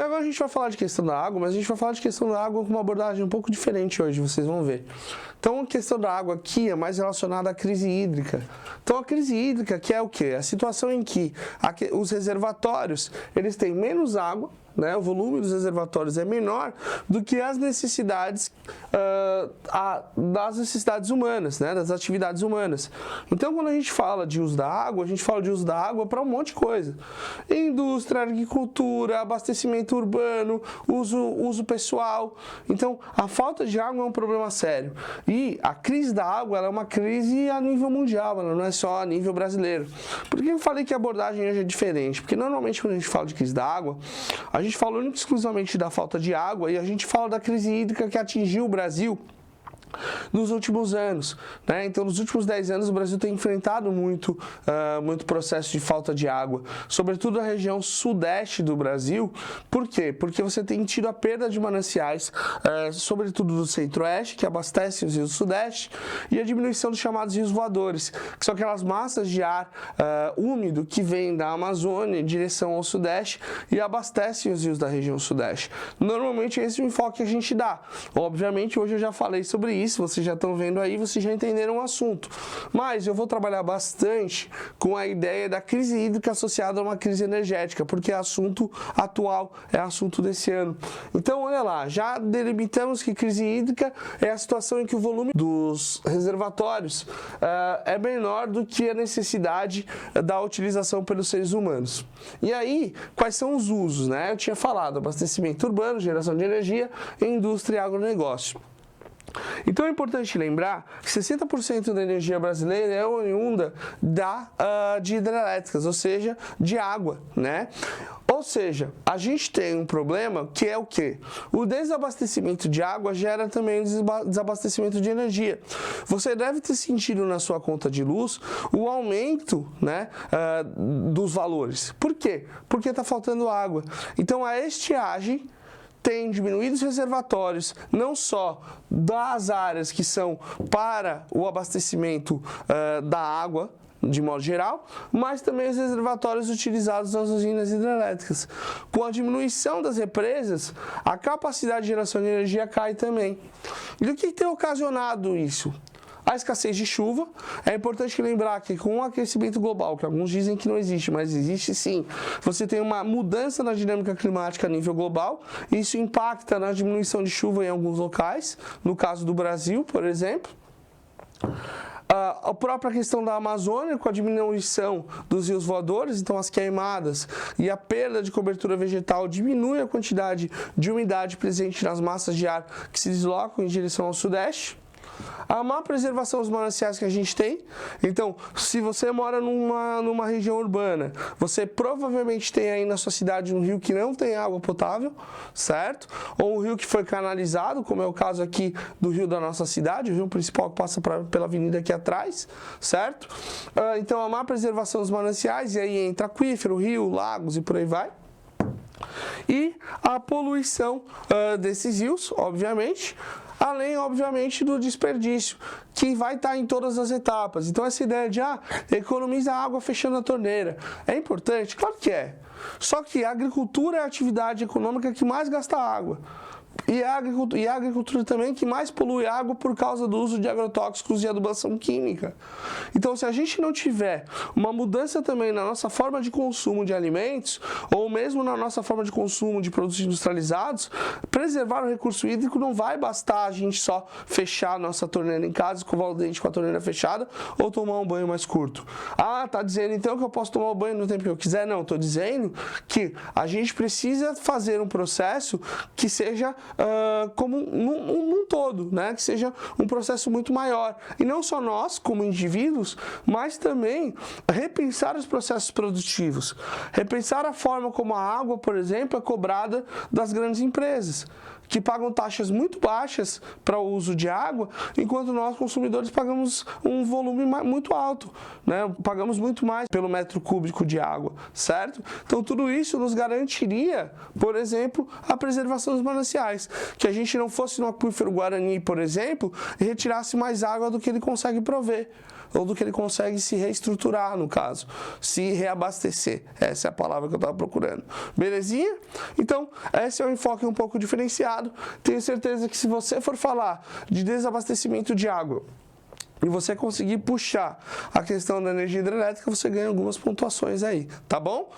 E agora a gente vai falar de questão da água, mas a gente vai falar de questão da água com uma abordagem um pouco diferente hoje, vocês vão ver. Então a questão da água aqui é mais relacionada à crise hídrica. Então a crise hídrica que é o quê? A situação em que os reservatórios, eles têm menos água, né? O volume dos reservatórios é menor do que as necessidades das necessidades humanas, né? Das atividades humanas. Então, quando a gente fala de uso da água, a gente fala de uso da água para um monte de coisa. Indústria, agricultura, abastecimento urbano, uso pessoal. Então, a falta de água é um problema sério. E a crise da água ela é uma crise a nível mundial, ela não é só a nível brasileiro. Por que eu falei que a abordagem hoje é diferente? Porque normalmente quando a gente fala de crise da água, a gente fala única e exclusivamente da falta de água e a gente fala da crise hídrica que atingiu o Brasil nos últimos anos, né? Então, nos últimos 10 anos, o Brasil tem enfrentado muito processo de falta de água, sobretudo a região sudeste do Brasil. Por quê? Porque você tem tido a perda de mananciais, sobretudo do centro-oeste, que abastecem os rios do sudeste, e a diminuição dos chamados rios voadores, que são aquelas massas de ar úmido que vêm da Amazônia em direção ao sudeste e abastecem os rios da região sudeste. Normalmente, esse é o enfoque que a gente dá. Obviamente, hoje eu já falei sobre isso, vocês já estão vendo aí, vocês já entenderam o assunto. Mas eu vou trabalhar bastante com a ideia da crise hídrica associada a uma crise energética, porque é assunto atual, é assunto desse ano. Então, olha lá, já delimitamos que crise hídrica é a situação em que o volume dos reservatórios é menor do que a necessidade da utilização pelos seres humanos. E aí, quais são os usos, né? Eu tinha falado, abastecimento urbano, geração de energia, indústria e agronegócio. Então é importante lembrar que 60% da energia brasileira é oriunda de hidrelétricas, ou seja, de água, né? Ou seja, a gente tem um problema que é o quê? O desabastecimento de água gera também desabastecimento de energia. Você deve ter sentido na sua conta de luz o aumento, né, dos valores. Por quê? Porque está faltando água. Então a estiagem tem diminuído os reservatórios, não só das áreas que são para o abastecimento da água, de modo geral, mas também os reservatórios utilizados nas usinas hidrelétricas. Com a diminuição das represas, a capacidade de geração de energia cai também. E o que tem ocasionado isso? A escassez de chuva. É importante lembrar que com o aquecimento global, que alguns dizem que não existe, mas existe sim, você tem uma mudança na dinâmica climática a nível global, e isso impacta na diminuição de chuva em alguns locais, no caso do Brasil, por exemplo. A própria questão da Amazônia, com a diminuição dos rios voadores, então as queimadas e a perda de cobertura vegetal diminui a quantidade de umidade presente nas massas de ar que se deslocam em direção ao sudeste. A má preservação dos mananciais que a gente tem. Então, se você mora numa região urbana, você provavelmente tem aí na sua cidade um rio que não tem água potável, certo? Ou um rio que foi canalizado, como é o caso aqui do rio da nossa cidade, o rio principal que passa pela avenida aqui atrás, certo? Então, a má preservação dos mananciais, e aí entra aquífero, rio, lagos e por aí vai. E a poluição desses rios, obviamente, além, obviamente, do desperdício, que vai estar em todas as etapas. Então, essa ideia de economiza água fechando a torneira, é importante? Claro que é. Só que a agricultura é a atividade econômica que mais gasta água. E a agricultura também que mais polui água por causa do uso de agrotóxicos e adubação química. Então, se a gente não tiver uma mudança também na nossa forma de consumo de alimentos, ou mesmo na nossa forma de consumo de produtos industrializados, preservar o recurso hídrico não vai bastar a gente só fechar a nossa torneira em casa, escovar o dente com a torneira fechada, ou tomar um banho mais curto. Tá dizendo então que eu posso tomar o banho no tempo que eu quiser? Não, estou dizendo que a gente precisa fazer um processo que seja como um todo, né? Que seja um processo muito maior. E não só nós, como indivíduos, mas também repensar os processos produtivos. Repensar a forma como a água, por exemplo, é cobrada das grandes empresas, que pagam taxas muito baixas para o uso de água, enquanto nós, consumidores, pagamos um volume muito alto, né? Pagamos muito mais pelo metro cúbico de água, certo? Então, tudo isso nos garantiria, por exemplo, a preservação dos mananciais, que a gente não fosse no aquífero Guarani, por exemplo, e retirasse mais água do que ele consegue prover. ou do que ele consegue se reestruturar, no caso, se reabastecer. Essa é a palavra que eu estava procurando. Belezinha? Então, esse é um enfoque um pouco diferenciado. Tenho certeza que se você for falar de desabastecimento de água, e você conseguir puxar a questão da energia hidrelétrica, você ganha algumas pontuações aí, tá bom?